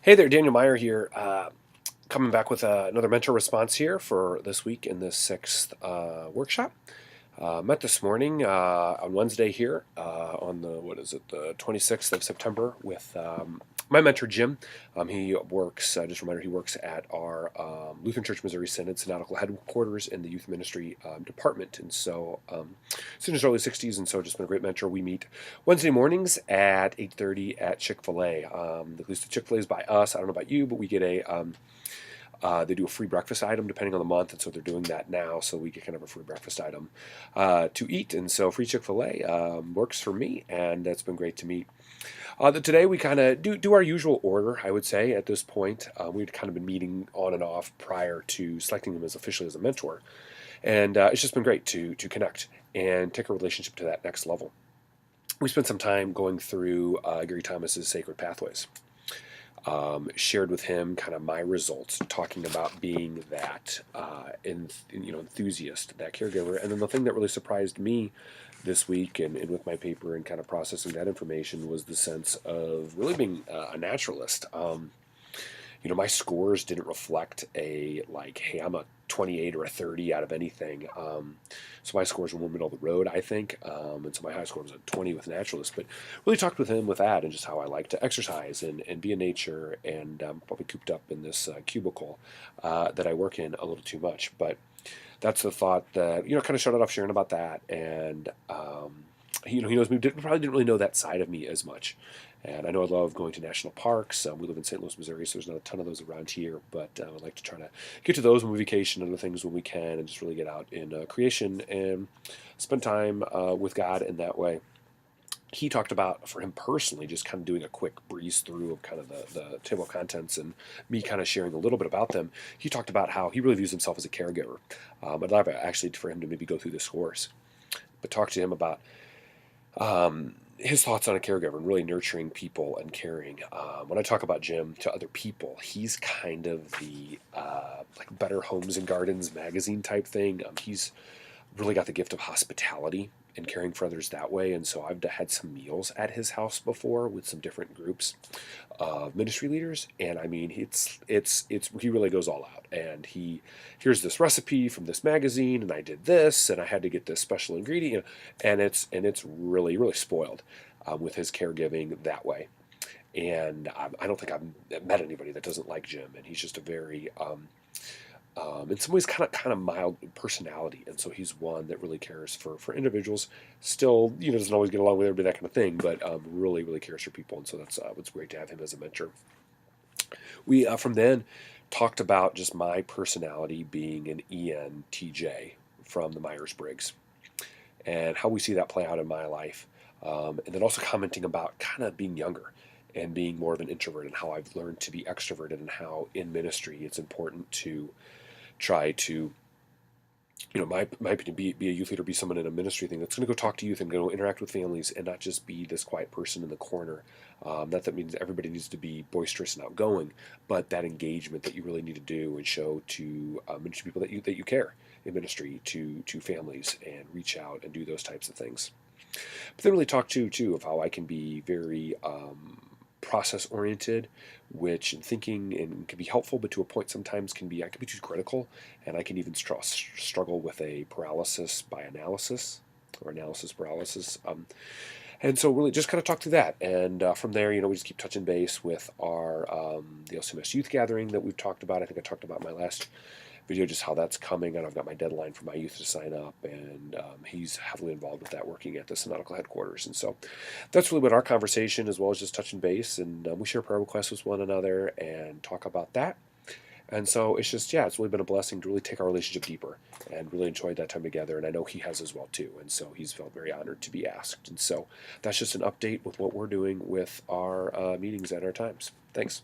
Hey there, Daniel Meyer here, coming back with another mentor response here for this week in this sixth workshop. Met this morning on Wednesday here on the 26th of September with my mentor Jim. He works, just a reminder, he works at our Lutheran Church Missouri Synod Synodical Headquarters in the Youth Ministry Department. And so he's in his early 60s, and so just been a great mentor. We meet Wednesday mornings at 8:30 at Chick-fil-A. At least the Chick-fil-A is by us. I don't know about you, but we get they do a free breakfast item depending on the month, and so they're doing that now. So we get kind of a free breakfast item to eat, and so free Chick-fil-A works for me, and that's been great to meet. Today we kind of do our usual order, I would say. At this point, we'd kind of been meeting on and off prior to selecting him as officially as a mentor, and it's just been great to connect and take a relationship to that next level. We spent some time going through Gary Thomas's Sacred Pathways. Shared with him kind of my results, talking about being that enthusiast, that caregiver. And then the thing that really surprised me this week and with my paper and kind of processing that information was the sense of really being a naturalist. My scores didn't reflect a like, hey, I'm a 28 or a 30 out of anything. So my scores were more middle of the road, I think. And so my high score was a 20 with naturalist. But really talked with him with that and just how I like to exercise and be in nature, and probably cooped up in this cubicle that I work in a little too much. But that's the thought that, kind of started off sharing about that. And, he knows me, probably didn't really know that side of me as much. And I know I love going to national parks. We live in St. Louis, Missouri, so there's not a ton of those around here. But I would like to try to get to those when we vacation and other things when we can, and just really get out in creation and spend time with God in that way. He talked about, for him personally, just kind of doing a quick breeze through of kind of the table of contents and me kind of sharing a little bit about them. He talked about how he really views himself as a caregiver. I'd love actually for him to maybe go through this course, but talk to him about his thoughts on a caregiver and really nurturing people and caring. When I talk about Jim to other people, he's kind of the like Better Homes and Gardens magazine type thing. He's really got the gift of hospitality and caring for others that way. And so I've had some meals at his house before with some different groups of ministry leaders, and I mean, it's he really goes all out. And here's this recipe from this magazine, and I did this, and I had to get this special ingredient, and it's really really spoiled with his caregiving that way. And I don't think I've met anybody that doesn't like Jim, and he's just a very in some ways kind of mild personality, and so he's one that really cares for individuals. Still, doesn't always get along with everybody, that kind of thing, but really really cares for people, and so that's what's great to have him as a mentor. We from then talked about just my personality being an ENTJ from the Myers-Briggs, and how we see that play out in my life, and then also commenting about kind of being younger and being more of an introvert, and how I've learned to be extroverted, and how in ministry it's important to try to, my opinion, be a youth leader, be someone in a ministry thing that's going to go talk to youth and go interact with families, and not just be this quiet person in the corner. Not that means everybody needs to be boisterous and outgoing, but that engagement that you really need to do and show to ministry people that you care in ministry, to families, and reach out and do those types of things. But then really talk too of how I can be very process oriented, which in thinking and can be helpful, but to a point sometimes I can be too critical, and I can even struggle with a paralysis by analysis, or analysis paralysis. And so really just kind of talk through that, and from there, we just keep touching base with our the LCMS youth gathering that we've talked about. I think I talked about in my last video just how that's coming, and I've got my deadline for my youth to sign up, and he's heavily involved with that, working at the synodical headquarters. And so that's really what our conversation, as well as just touching base, and we share prayer requests with one another and talk about that. And so it's just, it's really been a blessing to really take our relationship deeper, and really enjoyed that time together, and I know he has as well too, and so he's felt very honored to be asked. And so that's just an update with what we're doing with our meetings and our times. Thanks.